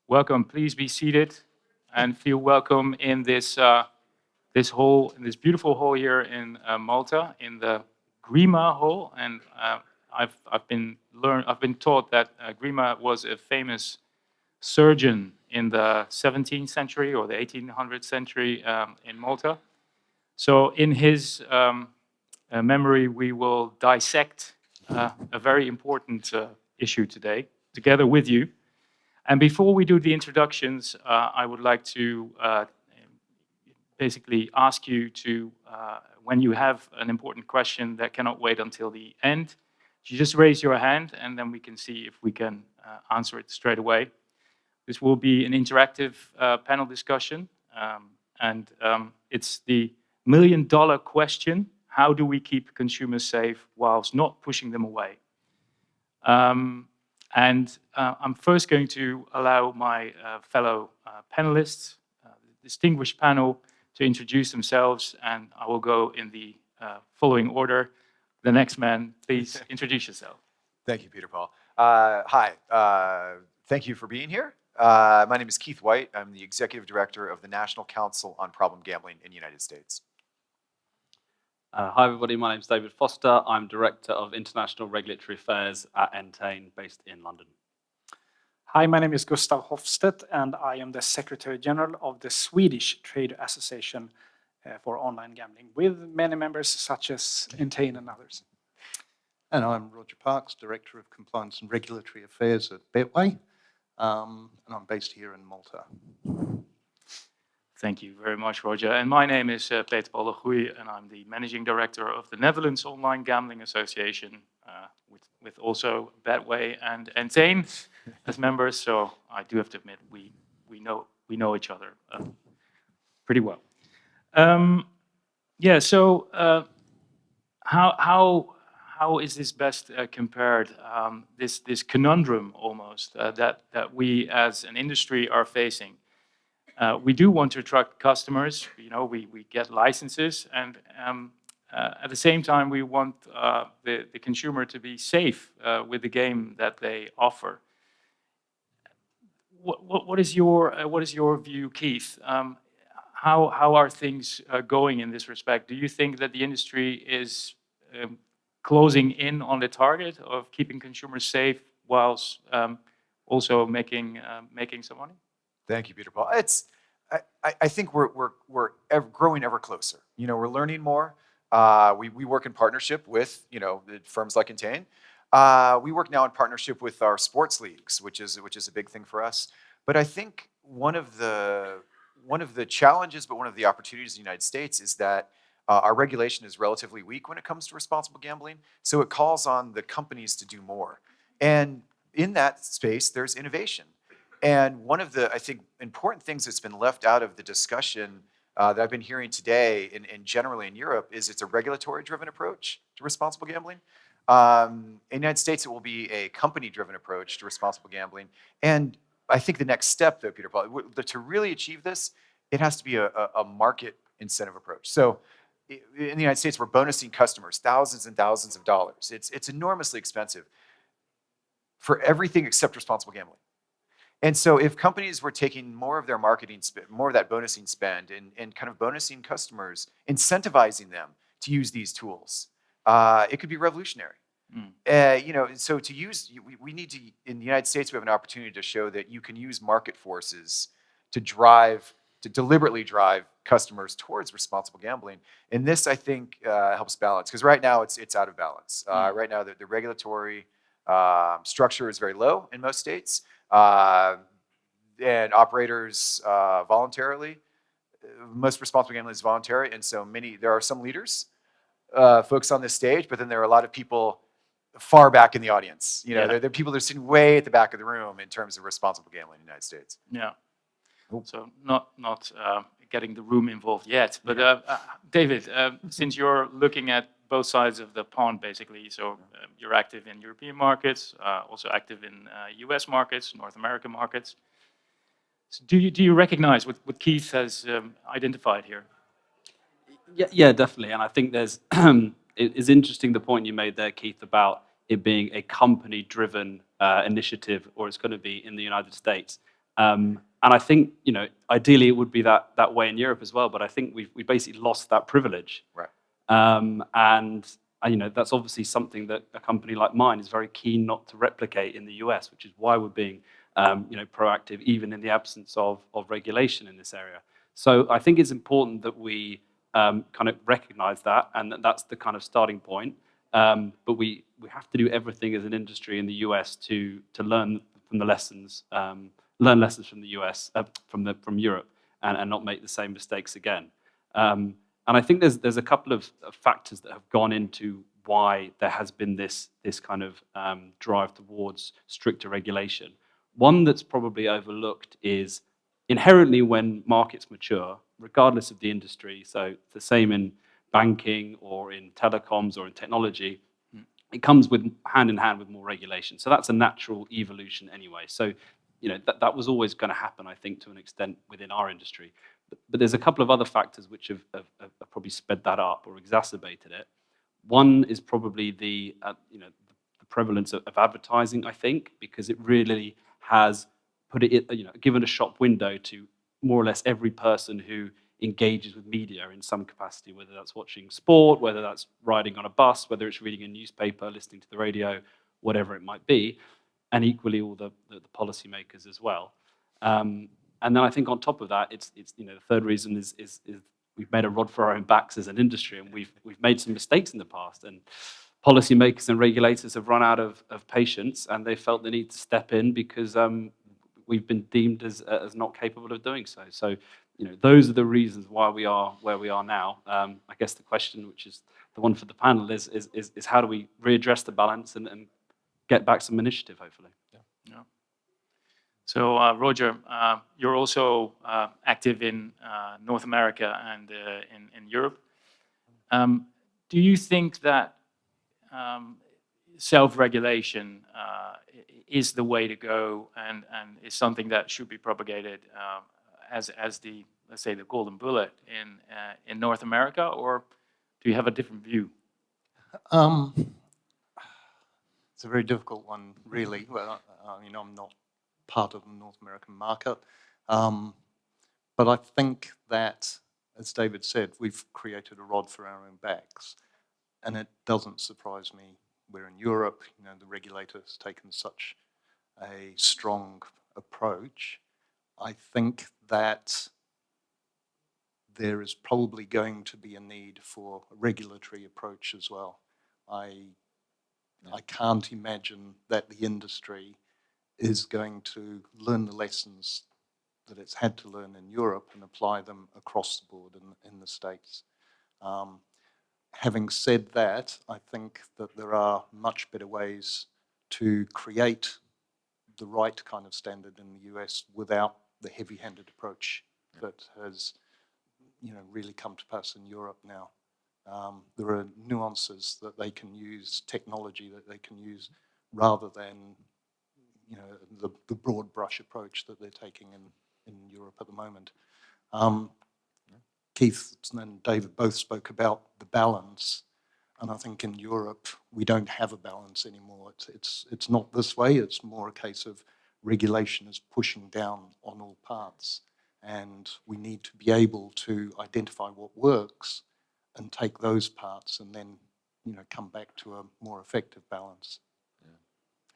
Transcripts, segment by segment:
welcome. Please be seated and feel welcome in this this beautiful hall here in Malta, in the Grima Hall. And I've been taught that Grima was a famous surgeon in the 17th century or the 1800th century in Malta. So in his memory, we will dissect a very important issue today, together with you. And before we do the introductions, I would like to basically ask you to, when you have an important question that cannot wait until the end, you just raise your hand and then we can see if we can answer it straight away. This will be an interactive panel discussion, and it's the million-dollar question: how do we keep consumers safe whilst not pushing them away? I'm first going to allow my fellow panelists, the distinguished panel, to introduce themselves, and I will go in the following order. The next man, please introduce yourself. Thank you, Peter Paul. Hi, thank you for being here. My name is Keith Whyte. I'm the Executive Director of the National Council on Problem Gambling in the United States. Hi everybody, my name is David Foster. I'm Director of International Regulatory Affairs at Entain, based in London. Hi, my name is Gustaf Hoffstedt, and I am the Secretary General of the Swedish Trade Association for Online Gambling, with many members such as Entain and others. And I'm Roger Parks, Director of Compliance and Regulatory Affairs at Betway, and I'm based here in Malta. Thank you very much, Roger. And my name is Peter Paul Goeij, and I'm the Managing Director of the Netherlands Online Gambling Association, with also Betway and Entain as members. So I do have to admit, we know each other pretty well. How is this best compared? This conundrum almost that we as an industry are facing. We do want to attract customers. You know, we get licenses, and at the same time, we want the consumer to be safe with the game that they offer. What is your view, Keith? How are things going in this respect? Do you think that the industry is closing in on the target of keeping consumers safe whilst also making some money? Thank you, Peter Paul. I think we're growing ever closer. You know, we're learning more. We work in partnership with the firms like Entain. We work now in partnership with our sports leagues, which is a big thing for us. But I think one of the challenges, but one of the opportunities in the United States is that our regulation is relatively weak when it comes to responsible gambling. So it calls on the companies to do more. And in that space, there's innovation. And one of the, I think, important things that's been left out of the discussion that I've been hearing today and generally in Europe is it's a regulatory-driven approach to responsible gambling. In the United States, it will be a company-driven approach to responsible gambling. And I think the next step, though, Peter Paul, to really achieve this, it has to be a market incentive approach. So in the United States, we're bonusing customers thousands and thousands of dollars. It's enormously expensive for everything except responsible gambling. And so if companies were taking more of their marketing spend, more of that bonusing spend, and kind of bonusing customers, incentivizing them to use these tools, it could be revolutionary. So we need to, in the United States, we have an opportunity to show that you can use market forces to deliberately drive customers towards responsible gambling. And this, I think, helps balance, because right now it's out of balance. Right now, the regulatory structure is very low in most states. And operators voluntarily, most responsible gambling is voluntary, and so there are some leaders, folks on this stage, but then there are a lot of people far back in the audience. There are people that are sitting way at the back of the room in terms of responsible gambling in the United States. Yeah. So not getting the room involved yet, but David, since you're looking at both sides of the pond, basically, so you're active in European markets, also active in US markets, North American markets. So do you recognize what Keith has identified here? Yeah, definitely. And I think it's interesting the point you made there, Keith, about it being a company-driven initiative, or it's going to be in the United States. And I think, ideally it would be that way in Europe as well, but I think we basically lost that privilege. Right. And that's obviously something that a company like mine is very keen not to replicate in the US, which is why we're being proactive, even in the absence of regulation in this area. So I think it's important that we kind of recognize that, and that's the kind of starting point. But we have to do everything as an industry in the US to learn from the lessons, learn lessons from the US, from Europe, and not make the same mistakes again. And I think there's a couple of factors that have gone into why there has been this kind of drive towards stricter regulation. One that's probably overlooked is inherently when markets mature, regardless of the industry, so the same in banking or in telecoms or in technology, it comes with hand in hand with more regulation. So that's a natural evolution anyway. So that was always going to happen, I think, to an extent within our industry. But there's a couple of other factors which have probably sped that up or exacerbated it. One is probably the prevalence of advertising, I think, because it really has put it, given a shop window to more or less every person who engages with media in some capacity, whether that's watching sport, whether that's riding on a bus, whether it's reading a newspaper, listening to the radio, whatever it might be, and equally all the policymakers as well. And then I think on top of that, it's the third reason is we've made a rod for our own backs as an industry, and we've made some mistakes in the past, and policymakers and regulators have run out of patience, and they felt the need to step in because we've been deemed as not capable of doing so. So those are the reasons why we are where we are now. I guess the question, which is the one for the panel, is how do we readdress the balance and get back some initiative, hopefully. Yeah. So, Roger, you're also active in North America and in Europe. Do you think that self-regulation is the way to go and is something that should be propagated as the, let's say, the golden bullet in North America, or do you have a different view? It's a very difficult one, really. Well, I'm not part of the North American market, but I think that, as David said, we've created a rod for our own backs, and it doesn't surprise me where in Europe, the regulator has taken such a strong approach. I think that there is probably going to be a need for a regulatory approach as well. I can't imagine that the industry is going to learn the lessons that it's had to learn in Europe and apply them across the board in the States. Having said that, I think that there are much better ways to create the right kind of standard in the US without the heavy-handed approach that has really come to pass in Europe now. There are nuances that they can use, technology that they can use, rather than the broad brush approach that they're taking in Europe at the moment. Keith and David both spoke about the balance, and I think in Europe we don't have a balance anymore. It's not this way. It's more a case of regulation is pushing down on all parts, and we need to be able to identify what works and take those parts and then come back to a more effective balance.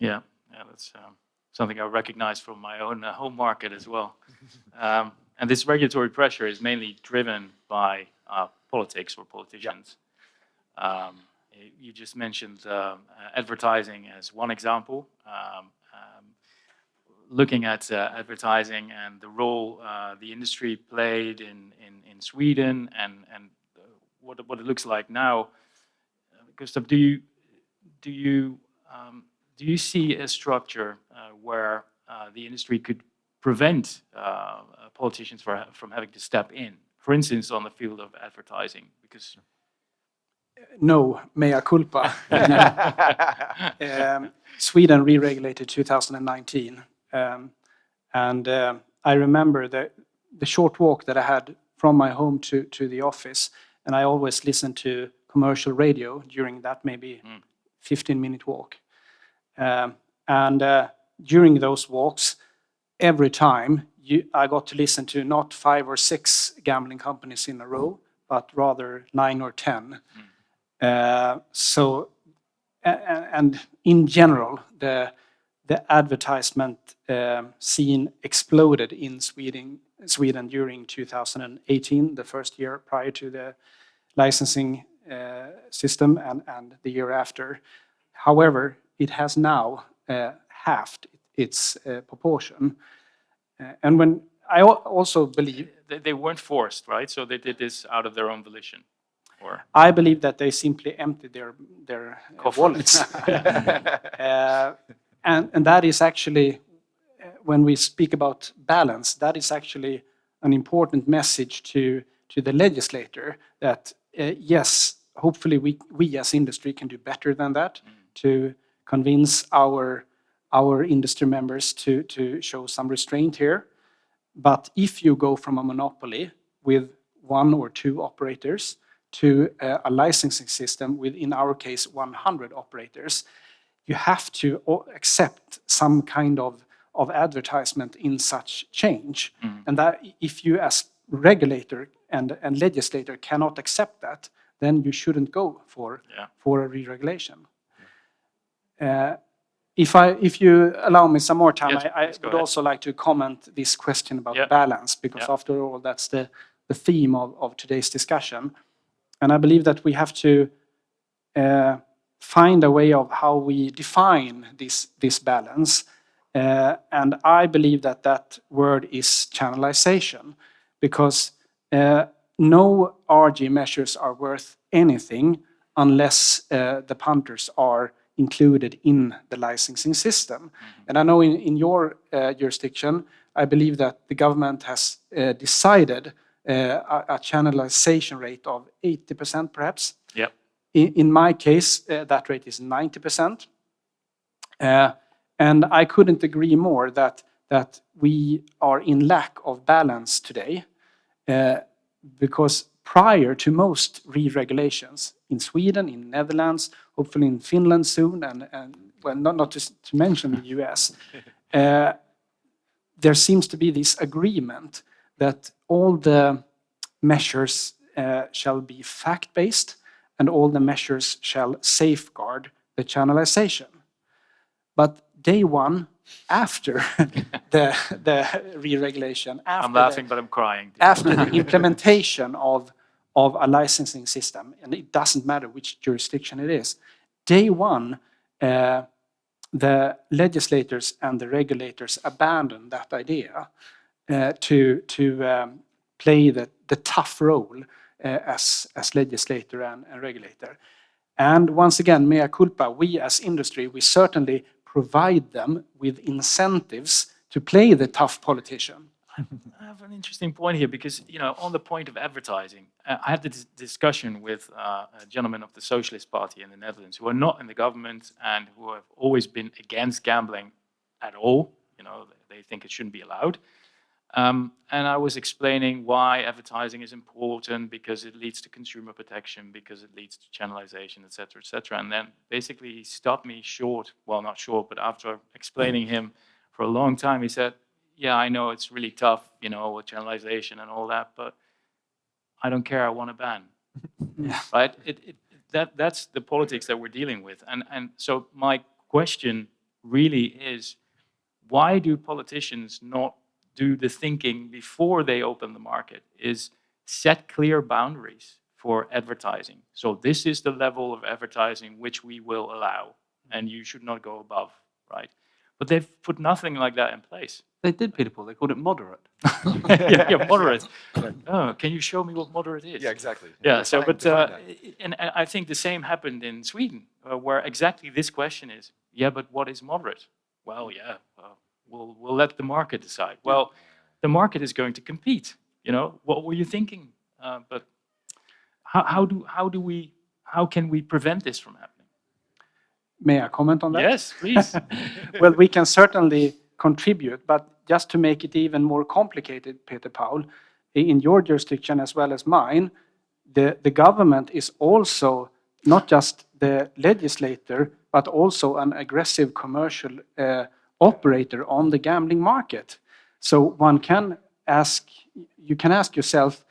Yeah, that's something I recognize from my own home market as well. And this regulatory pressure is mainly driven by politics or politicians. Yeah. You just mentioned advertising as one example. Looking at advertising and the role the industry played in Sweden and what it looks like now, Gustaf, do you see a structure where the industry could prevent politicians from having to step in, for instance, on the field of advertising? Because no, mea culpa. Sweden re-regulated 2019, and I remember the short walk that I had from my home to the office, and I always listened to commercial radio during that maybe 15-minute walk. And during those walks, every time I got to listen to not 5 or 6 gambling companies in a row, but rather 9 or 10. And in general, the advertisement scene exploded in Sweden during 2018, the first year prior to the licensing system, and the year after. However, it has now halved its proportion. And when I also believe They weren't forced, right? So they did this out of their own volition. Or I believe that they simply emptied their wallets. And that is actually, when we speak about balance, that is actually an important message to the legislator that, yes, hopefully we as industry can do better than that to convince our industry members to show some restraint here. But if you go from a monopoly with 1 or 2 operators to a licensing system with, in our case, 100 operators, you have to accept some kind of advertisement in such change. And that if you as regulator and legislator cannot accept that, then you shouldn't go for a re-regulation. If you allow me some more time, Yes, I please go would ahead. also like to comment this question about balance, because after all, that's the theme of today's discussion. And I believe that we have to find a way of how we define this balance. And I believe that word is channelization, because no RG measures are worth anything unless the punters are included in the licensing system. And I know in your jurisdiction, I believe that the government has decided a channelization rate of 80% perhaps. Yep. In my case, that rate is 90%. And I couldn't agree more that we are in lack of balance today, because prior to most re-regulations in Sweden, in Netherlands, hopefully in Finland soon, and well, not to mention the US, there seems to be this agreement that all the measures shall be fact-based and all the measures shall safeguard the channelization. But day one, after the re-regulation, I'm laughing, but I'm crying. after the implementation of a licensing system, and it doesn't matter which jurisdiction it is, day one, the legislators and the regulators abandoned that idea to play the tough role as legislator and regulator. And once again, mea culpa, we as industry, we certainly provide them with incentives to play the tough politician. I have an interesting point here because, on the point of advertising, I had this discussion with a gentleman of the Socialist Party in the Netherlands who are not in the government and who have always been against gambling at all. They think it shouldn't be allowed. And I was explaining why advertising is important, because it leads to consumer protection, because it leads to channelization, et cetera, and then basically he stopped me short, well, not short, but after explaining him for a long time, he said, yeah, I know it's really tough, with channelization and all that, but I don't care, I want a ban. Right? That's the politics that we're dealing with. And so my question really is, why do politicians not do the thinking before they open the market, is set clear boundaries for advertising. So this is the level of advertising which we will allow, and you should not go above, right? But they've put nothing like that in place. They did, Peter Paul. They called it moderate. yeah, moderate. Oh, can you show me what moderate is? Yeah, exactly. Yeah, so, Define but, that. and I think the same happened in Sweden, where exactly this question is, yeah, but what is moderate? Well, yeah, we'll let the market decide. Well, the market is going to compete. What were you thinking? But how can we prevent this from happening? May I comment on that? Yes, please. Well, we can certainly contribute, but just to make it even more complicated, Peter Paul, in your jurisdiction as well as mine, the government is also not just the legislator, but also an aggressive commercial operator on the gambling market. So you can ask yourself,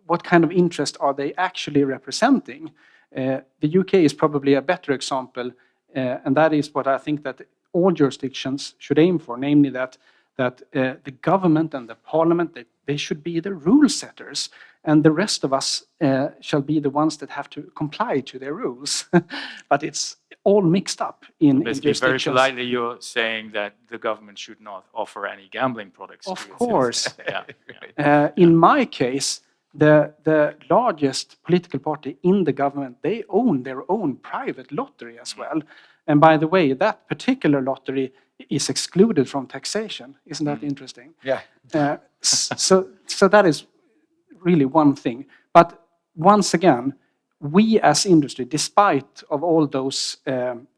what kind of interest are they actually representing? The UK is probably a better example, and that is what I think that all jurisdictions should aim for, namely that the government and the parliament, they should be the rule setters, and the rest of us shall be the ones that have to comply to their rules. But it's all mixed up in Basically, very jurisdictions. politely, you're saying that the government should not offer any gambling products. Of to its course. citizens. Yeah. In my case, the largest political party in the government, they own their own private lottery as well. And by the way, that particular lottery is excluded from taxation. Isn't that interesting? Yeah. So that is really one thing. But once again, we as industry, despite of all those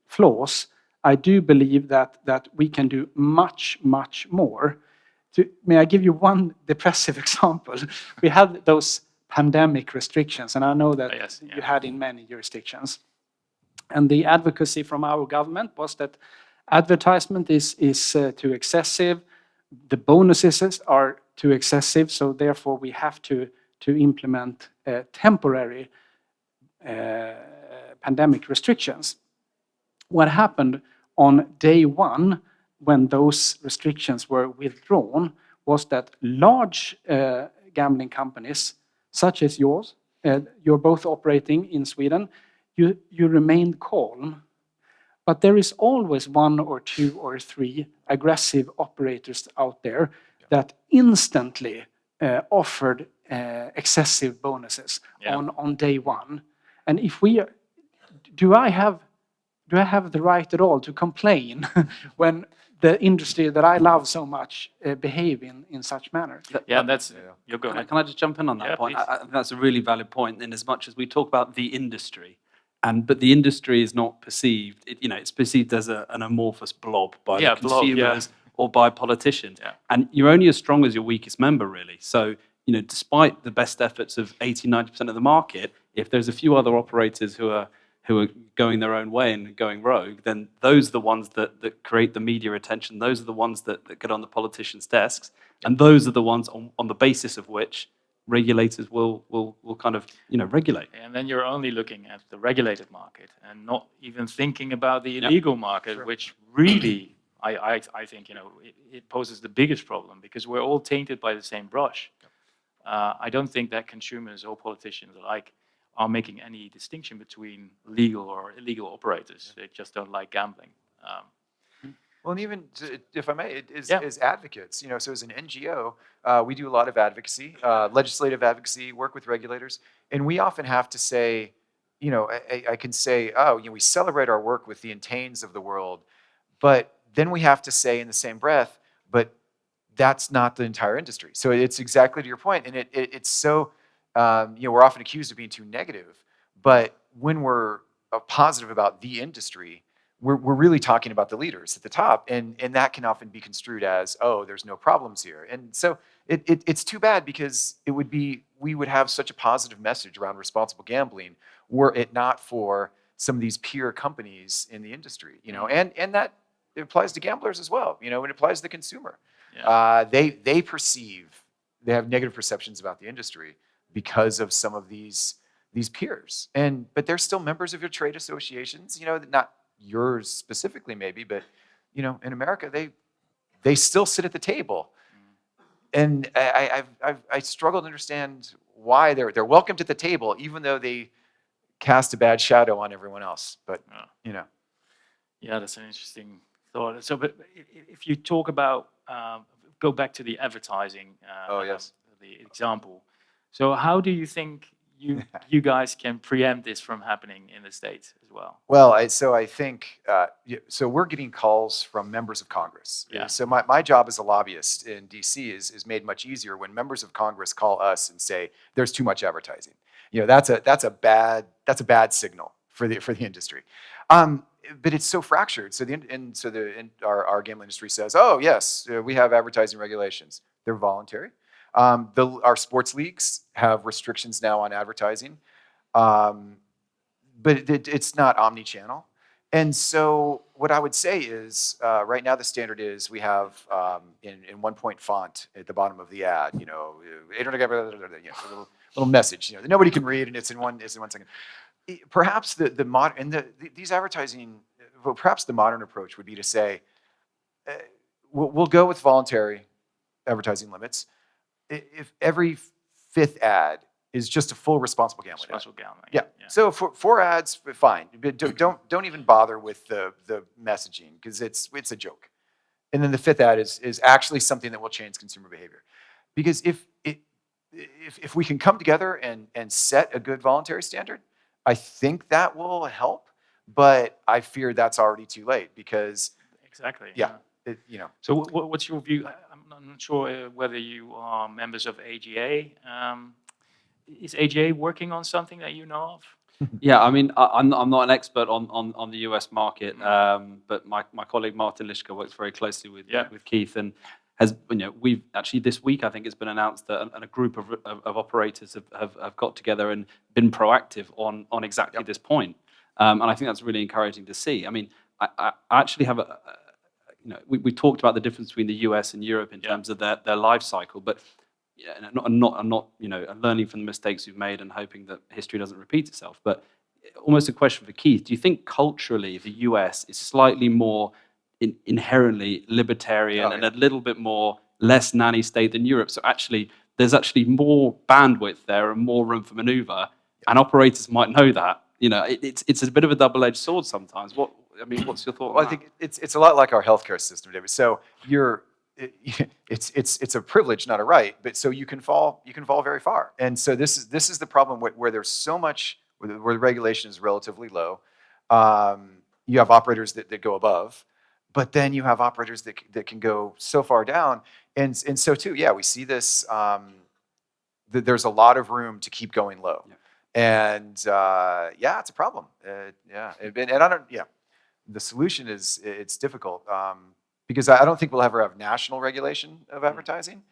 flaws, I do believe that we can do much, much more. May I give you one depressive example? We had those pandemic restrictions, and I know that you had in many jurisdictions. And the advocacy from our government was that advertisement is too excessive, the bonuses are too excessive, so therefore we have to implement temporary pandemic restrictions. What happened on day one when those restrictions were withdrawn was that large gambling companies, such as yours, you're both operating in Sweden, you remained calm. But there is always one or two or three aggressive operators out there that instantly offered excessive bonuses on day one. And if do I have the right at all to complain when the industry that I love so much behave in such manner? Yeah, that's. You're going. Can I just jump in on that point? I think that's a really valid point. In as much as we talk about the industry, but the industry is not perceived. It's perceived as an amorphous blob by the consumers or by politicians. Yeah. And you're only as strong as your weakest member, really. So despite the best efforts of 80-90% of the market, if there's a few other operators who are going their own way and going rogue, then those are the ones that create the media attention. Those are the ones that get on the politicians' desks, and those are the ones on the basis of which regulators will kind of regulate. And then you're only looking at the regulated market and not even thinking about the illegal market, which really I think it poses the biggest problem because we're all tainted by the same brush. I don't think that consumers or politicians alike are making any distinction between legal or illegal operators. They just don't like gambling. Well, and even, if I may, as advocates, so as an NGO, we do a lot of advocacy, legislative advocacy, work with regulators, and we often have to say, I can say, we celebrate our work with the Entains of the world, but then we have to say in the same breath, but that's not the entire industry. So it's exactly to your point, and it's so, we're often accused of being too negative, but when we're positive about the industry, we're really talking about the leaders at the top, and that can often be construed as, there's no problems here. And so it's too bad because we would have such a positive message around responsible gambling were it not for some of these peer companies in the industry, and that it applies to gamblers as well, and it applies to the consumer. Yeah. They have negative perceptions about the industry because of some of these peers, but they're still members of your trade associations, not yours specifically maybe, but in America they still sit at the table, and I struggle to understand why they're welcomed at the table even though they cast a bad shadow on everyone else. But yeah, that's an interesting thought. So, but if you talk about go back to the advertising, the example. So, how do you think you guys can preempt this from happening in the States as well? Well, I think so. We're getting calls from members of Congress. Yeah. So my job as a lobbyist in DC is made much easier when members of Congress call us and say there's too much advertising. That's a bad signal for the industry. But it's so fractured. So our gambling industry says, oh yes, we have advertising regulations. They're voluntary. Our sports leagues have restrictions now on advertising, but it's not omni-channel. And so what I would say is, right now the standard is we have in 1-point font at the bottom of the ad, you know, a little message, you know, that nobody can read, and it's in 1 second. Perhaps the modern and these advertising, well, perhaps the modern approach would be to say, we'll go with voluntary advertising limits. If every 5th ad is just a full responsible gambling ad. Responsible gambling. Yeah. So for 4 ads, fine. But don't even bother with the messaging, because it's a joke. And then the 5th ad is actually something that will change consumer behavior. Because if we can come together and set a good voluntary standard, I think that will help. But I fear that's already too late, because Exactly. yeah. You know. So what's your view? I'm not sure whether you are members of AGA. Is AGA working on something that you know of? Yeah, I mean, I'm not an expert on the US market, but my colleague Martin Lischka works very closely with Keith, and has, you know, we've actually this week, I think it's been announced that a group of operators have got together and been proactive on exactly this point, and I think that's really encouraging to see. I mean, I actually have you know, we talked about the difference between the US and Europe in terms of their life cycle, but yeah, I'm not, you know, learning from the mistakes we've made and hoping that history doesn't repeat itself. But almost a question for Keith: do you think culturally the US is slightly more inherently libertarian and a little bit more less nanny state than Europe? So actually, there's actually more bandwidth there and more room for maneuver, and operators might know that. You know, it's a bit of a double-edged sword sometimes. What's your thought? Well, I think it's a lot like our healthcare system, David. So it's a privilege, not a right, but so you can fall very far. And so this is the problem where there's so much, where the regulation is relatively low. You have operators that go above, but then you have operators that can go so far down. And so too, yeah, we see this, that there's a lot of room to keep going low. Yeah. And yeah, it's a problem. Yeah, and I don't, yeah. The solution is, it's difficult, because I don't think we'll ever have national regulation of advertising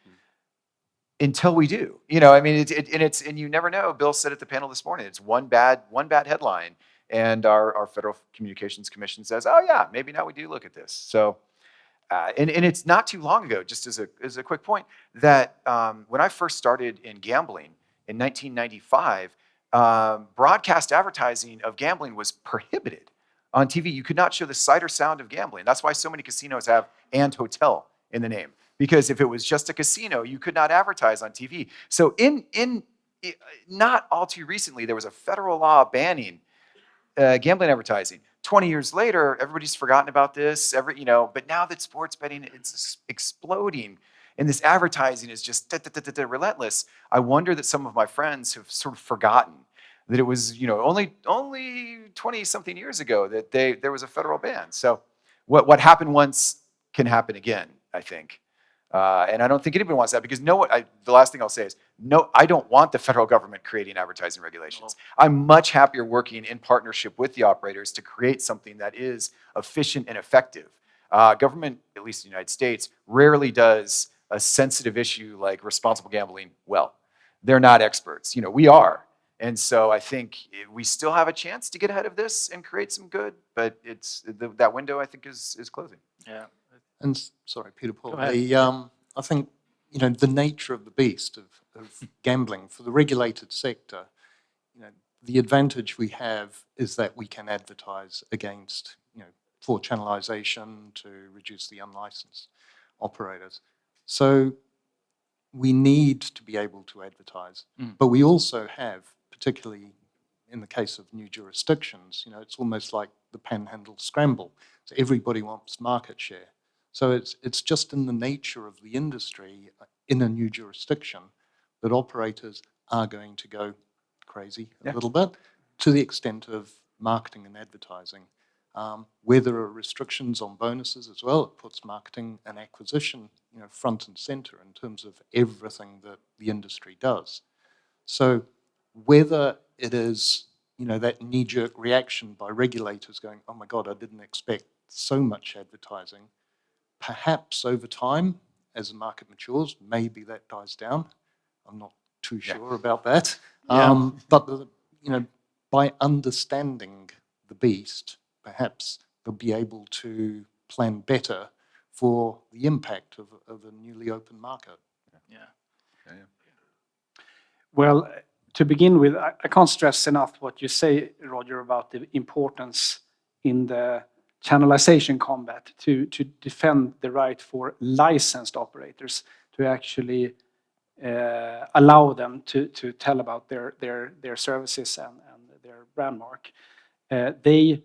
until we do. You know, I mean, and you never know. Bill said at the panel this morning, it's one bad headline, and our Federal Communications Commission says, oh yeah, maybe now we do look at this. So, and it's not too long ago, just as a quick point, that when I first started in gambling in 1995, broadcast advertising of gambling was prohibited. On TV, you could not show the sight or sound of gambling. That's why so many casinos have "and hotel" in the name. Because if it was just a casino, you could not advertise on TV. So not all too recently, there was a federal law banning gambling advertising. 20 years later, everybody's forgotten about this. But now that sports betting, it's exploding, and this advertising is just relentless. I wonder that some of my friends have sort of forgotten that it was, you know, only 20-something years ago that there was a federal ban. So what happened once can happen again, I think. And I don't think anybody wants that, because the last thing I'll say is, no, I don't want the federal government creating advertising regulations. I'm much happier working in partnership with the operators to create something that is efficient and effective. Government, at least in the United States, rarely does a sensitive issue like responsible gambling well. They're not experts. You know, we are. And so I think we still have a chance to get ahead of this and create some good, but that window, I think, is closing. Yeah. And sorry, Peter Paul, Go ahead. I think, you know, the nature of the beast of gambling for the regulated sector, you know, the advantage we have is that we can advertise against, you know, for channelization to reduce the unlicensed operators. So we need to be able to advertise, but we also have, particularly in the case of new jurisdictions, you know, it's almost like the panhandle scramble. So everybody wants market share. So it's just in the nature of the industry in a new jurisdiction that operators are going to go crazy a little bit, to the extent of marketing and advertising. Where there are restrictions on bonuses as well, it puts marketing and acquisition, you know, front and center in terms of everything that the industry does. So whether it is, you know, that knee-jerk reaction by regulators going, oh my God, I didn't expect so much advertising, perhaps over time, as the market matures, maybe that dies down. I'm not too sure about that. But, you know, by understanding the beast, perhaps they'll be able to plan better for the impact of a newly open market. Yeah. Well, to begin with, I can't stress enough what you say, Roger, about the importance in the channelization combat to defend the right for licensed operators to actually allow them to tell about their services and their brand mark. They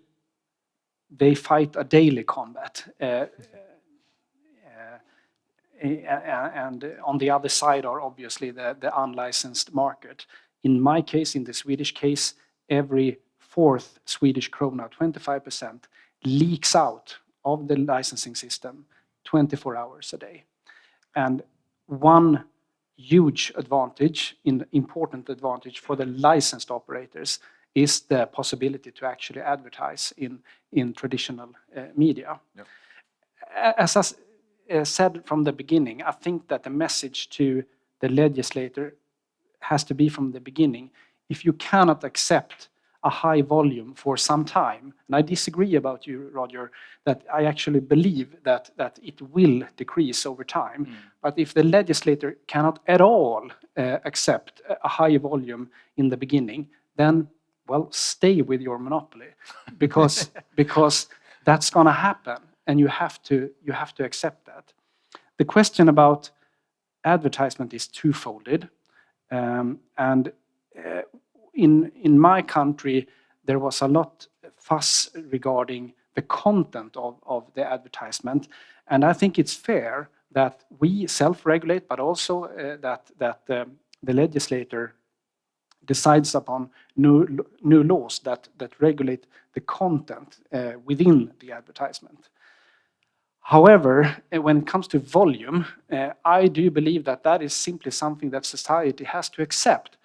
fight a daily combat. And on the other side are obviously the unlicensed market. In my case, in the Swedish case, every fourth Swedish krona, 25%, leaks out of the licensing system 24 hours a day. And one huge advantage, important advantage for the licensed operators is the possibility to actually advertise in traditional media. Yep. As I said from the beginning, I think that the message to the legislator has to be from the beginning, if you cannot accept a high volume for some time, and I disagree about you, Roger, that I actually believe that it will decrease over time. But if the legislator cannot at all accept a high volume in the beginning, then, well, stay with your monopoly, because that's going to happen, and you have to accept that. The question about advertisement is twofolded, and in my country, there was a lot fuss regarding the content of the advertisement, and I think it's fair that we self-regulate, but also that the legislator decides upon new laws that regulate the content within the advertisement. However, when it comes to volume, I do believe that is simply something that society has to accept,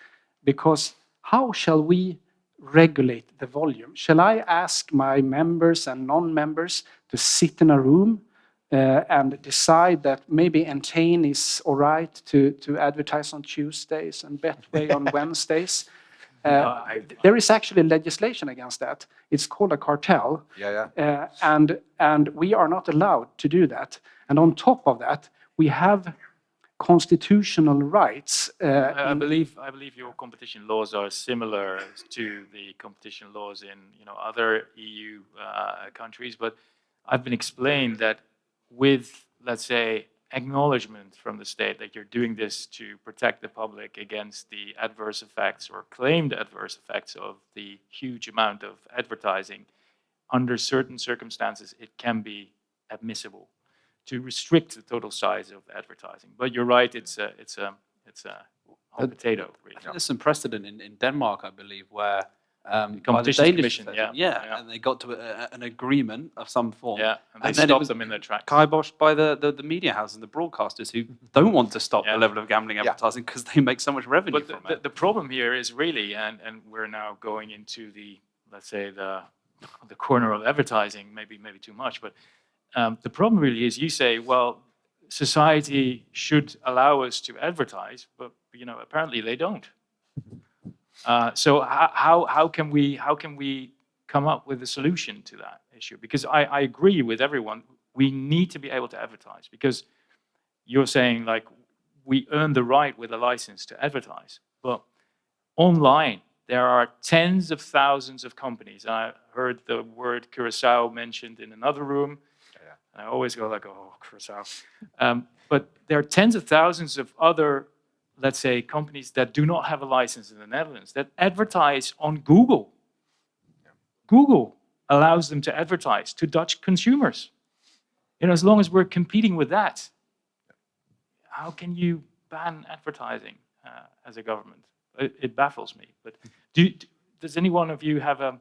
because how shall we regulate the volume? Shall I ask my members and non-members to sit in a room and decide that maybe Entain is all right to advertise on Tuesdays and Betway on Wednesdays? There is actually legislation against that. It's called a cartel. And we are not allowed to do that. And on top of that, we have constitutional rights. I believe your competition laws are similar to the competition laws in other EU countries, but I've been explained that with, let's say, acknowledgement from the state that you're doing this to protect the public against the adverse effects or claimed adverse effects of the huge amount of advertising, under certain circumstances it can be admissible to restrict the total size of advertising. But you're right, it's a hot potato, really. There's some precedent in Denmark, I believe, where Competition Commission, and they got to an agreement of some form. Yeah, and they then stopped them in their tracks. Kiboshed by the media houses and the broadcasters who don't want to stop the level of gambling advertising because they make so much revenue from it. The problem here is really, and we're now going into the, let's say, the corner of advertising, maybe too much, but the problem really is you say, well, society should allow us to advertise, but apparently they don't. So how can we come up with a solution to that issue? Because I agree with everyone, we need to be able to advertise, because you're saying like we earn the right with a license to advertise, but online there are tens of thousands of companies. I heard the word Curacao mentioned in another room. And I always go like, oh, Curacao. But there are tens of thousands of other, let's say, companies that do not have a license in the Netherlands that advertise on Google. Google allows them to advertise to Dutch consumers. As long as we're competing with that, how can you ban advertising as a government? It baffles me. But does any one of you have a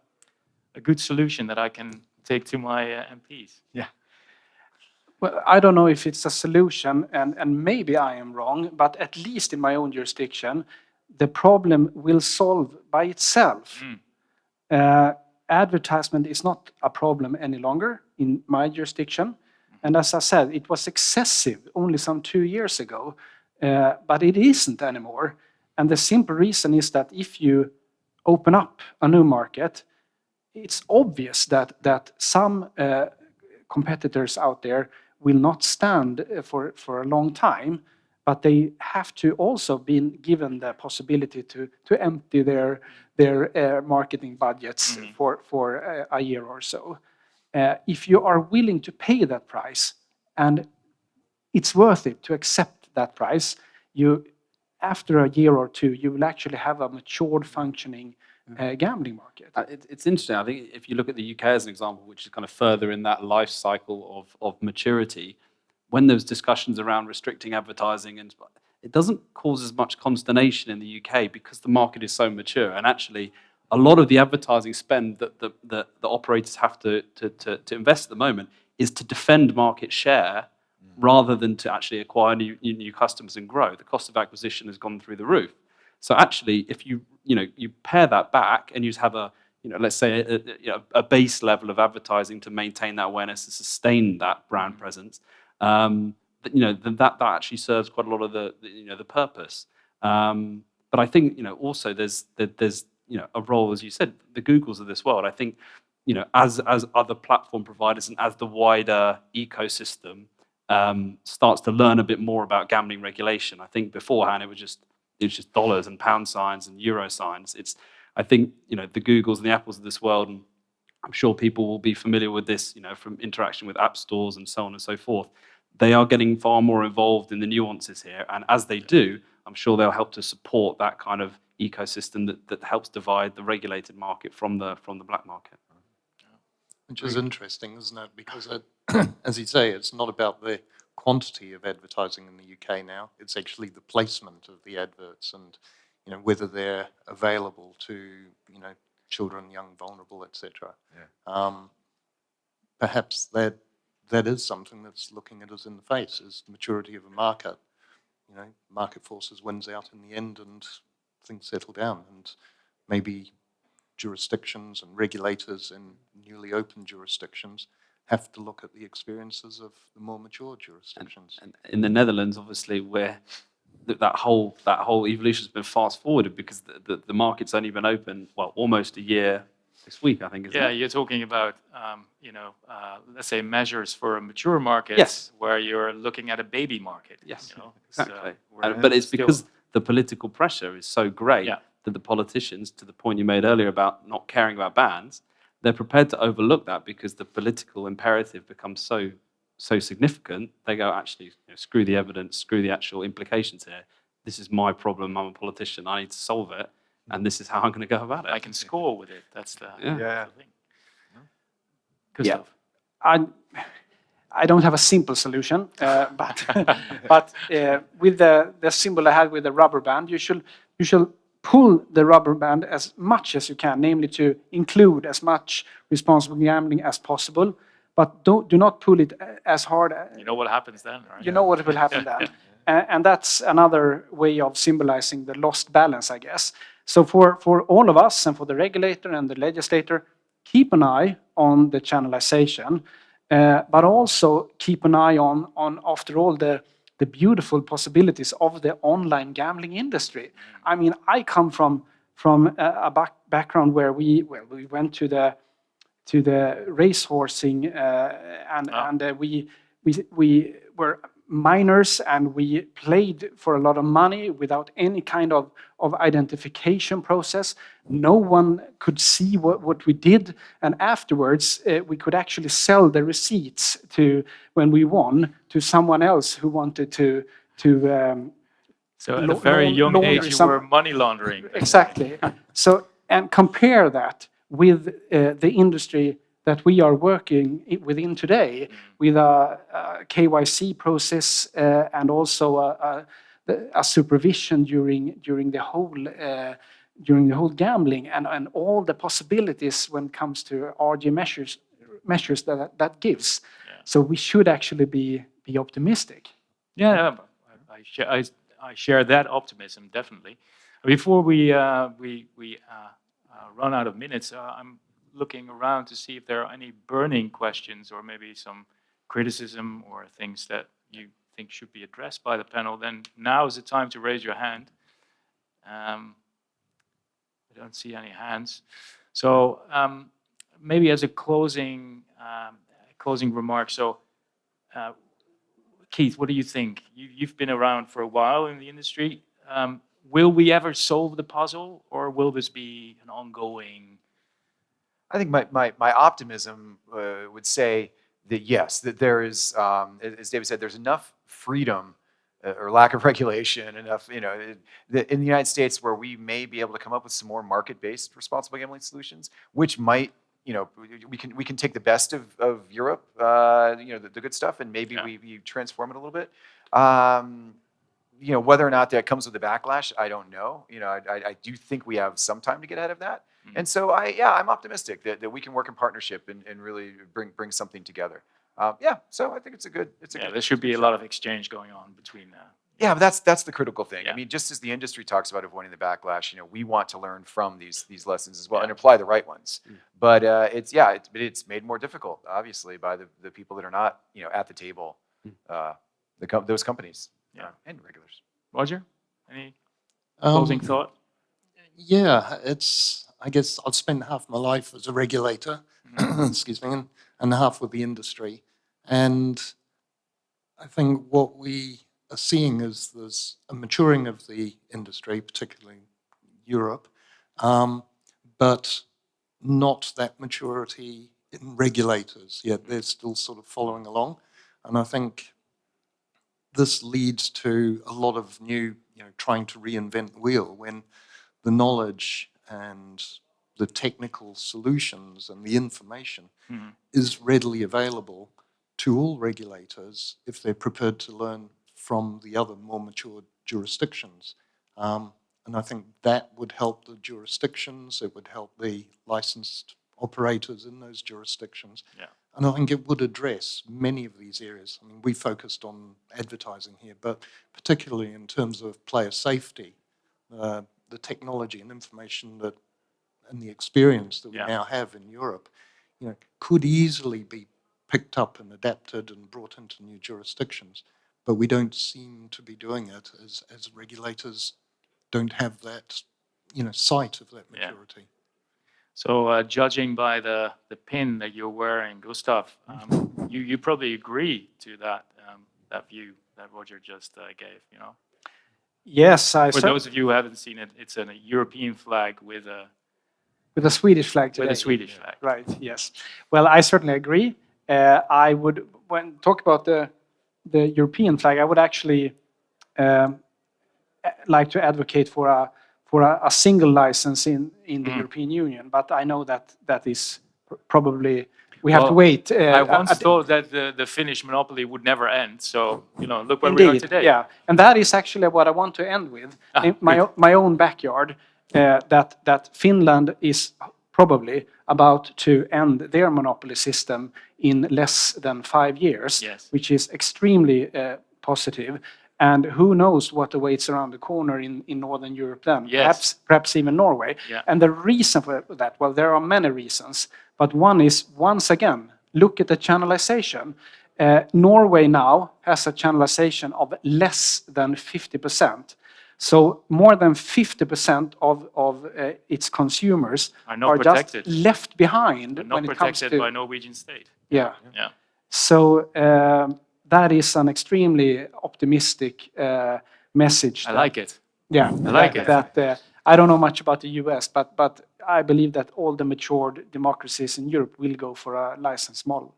good solution that I can take to my MPs? Yeah. Well, I don't know if it's a solution, and maybe I am wrong, but at least in my own jurisdiction, the problem will solve by itself. Advertisement is not a problem any longer in my jurisdiction. And as I said, it was excessive only some 2 years ago, but it isn't anymore. And the simple reason is that if you open up a new market, it's obvious that some competitors out there will not stand for a long time, but they have to also be given the possibility to empty their marketing budgets for a year or so. If you are willing to pay that price, and it's worth it to accept that price, after a year or two, you will actually have a matured, functioning gambling market. It's interesting. I think if you look at the UK as an example, which is kind of further in that life cycle of maturity, when there's discussions around restricting advertising, and it doesn't cause as much consternation in the UK because the market is so mature. And actually, a lot of the advertising spend that the operators have to invest at the moment is to defend market share rather than to actually acquire new customers and grow. The cost of acquisition has gone through the roof. So actually, if you pare that back and you have let's say a base level of advertising to maintain that awareness and sustain that brand presence, then that actually serves quite a lot of the purpose. But I think also there's a role, as you said, the Googles of this world. I think as other platform providers and as the wider ecosystem starts to learn a bit more about gambling regulation. I think beforehand it was just dollars and pound signs and euro signs. I think the Googles and the Apples of this world, and I'm sure people will be familiar with this, from interaction with app stores and so on and so forth. They are getting far more involved in the nuances here, and as they do, I'm sure they'll help to support that kind of ecosystem that helps divide the regulated market from the black market. Which is interesting, isn't it? Because, as you say, it's not about the quantity of advertising in the UK now. It's actually the placement of the adverts and, whether they're available to, children, young, vulnerable, etc. Yeah. Perhaps that is something that's looking at us in the face, is the maturity of a market. Market forces wins out in the end and things settle down, and maybe jurisdictions and regulators in newly open jurisdictions have to look at the experiences of the more mature jurisdictions. And in the Netherlands, obviously, where that whole evolution has been fast forwarded because the market's only been open, almost a year this week, I think. Yeah, you're talking about let's say measures for a mature market. Yes. Where you're looking at a baby market. Yes, exactly. But it's because the political pressure is so great that the politicians, to the point you made earlier about not caring about bans, they're prepared to overlook that because the political imperative becomes so significant. They go, actually, screw the evidence, screw the actual implications here. This is my problem. I'm a politician. I need to solve it, and this is how I'm going to go about it. I can score with it. That's the thing. Gustaf. I don't have a simple solution, but with the symbol I had with the rubber band, you should pull the rubber band as much as you can, namely to include as much responsible gambling as possible, but do not pull it as hard. You know what happens then, right? You know what will happen then. And that's another way of symbolizing the lost balance, I guess. So for all of us and for the regulator and the legislator, keep an eye on the channelization, but also keep an eye on after all, the beautiful possibilities of the online gambling industry. I mean, I come from a background where we went to the racehorsing, and we were minors, and we played for a lot of money without any kind of identification process. No one could see what we did, and afterwards we could actually sell the receipts when we won to someone else who wanted to so at a very young age you were money laundering. Exactly. So, and compare that with the industry that we are working within today, with a KYC process and also a supervision during the whole gambling, and all the possibilities when it comes to RG measures that gives. Yeah. So we should actually be optimistic. Yeah, I share that optimism, definitely. Before we run out of minutes, I'm looking around to see if there are any burning questions or maybe some criticism or things that you think should be addressed by the panel. Then now is the time to raise your hand. I don't see any hands. So maybe as a closing remark, so Keith, what do you think? You've been around for a while in the industry. Will we ever solve the puzzle, or will this be an ongoing? I think my optimism would say that yes, that there is, as David said, there's enough freedom or lack of regulation, enough, in the United States where we may be able to come up with some more market-based responsible gambling solutions, which might, we can take the best of Europe, the good stuff, and maybe we transform it a little bit. Whether or not that comes with a backlash, I don't know. I do think we have some time to get ahead of that. And so I'm optimistic that we can work in partnership and really bring something together. So I think it's a good. There should be a lot of exchange going on between. Yeah, but that's the critical thing. Yeah. I mean, just as the industry talks about avoiding the backlash, we want to learn from these lessons as well and apply the right ones. But it's made more difficult, obviously, by the people that are not at the table, those companies and regulars. Roger, any closing thought? Yeah, I guess I've spent half my life as a regulator, excuse me, and half with the industry. And I think what we are seeing is there's a maturing of the industry, particularly Europe, but not that maturity in regulators yet. They're still sort of following along. And I think this leads to a lot of new, trying to reinvent the wheel when the knowledge and the technical solutions and the information is readily available to all regulators if they're prepared to learn from the other more mature jurisdictions. And I think that would help the jurisdictions, it would help the licensed operators in those jurisdictions. Yeah. And I think it would address many of these areas. I mean, we focused on advertising here, but particularly in terms of player safety, the technology and information and the experience that we now have in Europe, could easily be picked up and adapted and brought into new jurisdictions. But we don't seem to be doing it as regulators don't have that, sight of that maturity. Yeah. So judging by the pin that you're wearing, Gustaf, you probably agree to that view that Roger just gave, Yes, For those of you who haven't seen it, it's a European flag with a Swedish flag today. With a Swedish flag. Right, yes. Well, I certainly agree. I would, when talk about the European flag, I would actually like to advocate for a single license in the European Union, but I know that is probably, we have to wait. I once thought that the Finnish monopoly would never end, so look where we are today. Yeah, and that is actually what I want to end with. In my own backyard, that Finland is probably about to end their monopoly system in less than 5 years, which is extremely positive. And who knows what awaits around the corner in Northern Europe then, perhaps even Norway. Yeah. And the reason for that, well, there are many reasons, but one is, once again, look at the channelization. Norway now has a channelization of less than 50%. So more than 50% of its consumers are just left behind when it comes to... Not protected by Norwegian state. Yeah. So that is an extremely optimistic message. I like it. Yeah, I like it. That I don't know much about the US, but I believe that all the matured democracies in Europe will go for a license model.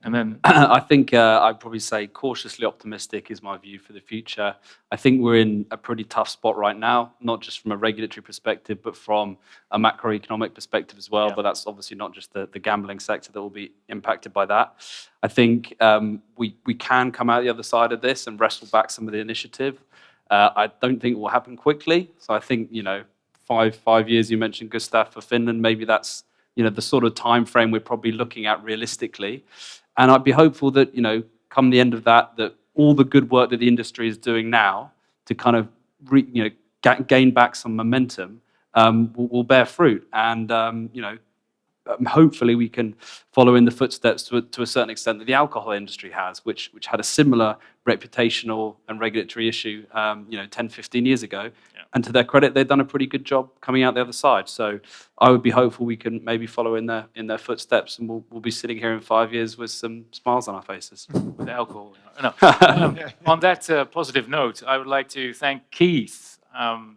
And then I think I'd probably say cautiously optimistic is my view for the future. I think we're in a pretty tough spot right now, not just from a regulatory perspective, but from a macroeconomic perspective as well. Yeah. But that's obviously not just the gambling sector that will be impacted by that. I think we can come out the other side of this and wrestle back some of the initiative. I don't think it will happen quickly. So I think, 5 years, you mentioned, Gustaf, for Finland, maybe that's the sort of time frame we're probably looking at realistically. And I'd be hopeful that, come the end of that all the good work that the industry is doing now to kind of, gain back some momentum will bear fruit. And, hopefully we can follow in the footsteps to a certain extent that the alcohol industry has, which had a similar reputational and regulatory issue, 10, 15 years ago. Yeah. And to their credit, they've done a pretty good job coming out the other side. So I would be hopeful we can maybe follow in their footsteps, and we'll be sitting here in 5 years with some smiles on our faces. With alcohol. No. On that positive note, I would like to thank Keith,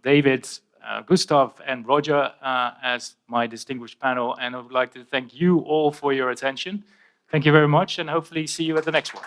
David, Gustaf, and Roger as my distinguished panel, and I would like to thank you all for your attention. Thank you very much, and hopefully see you at the next one.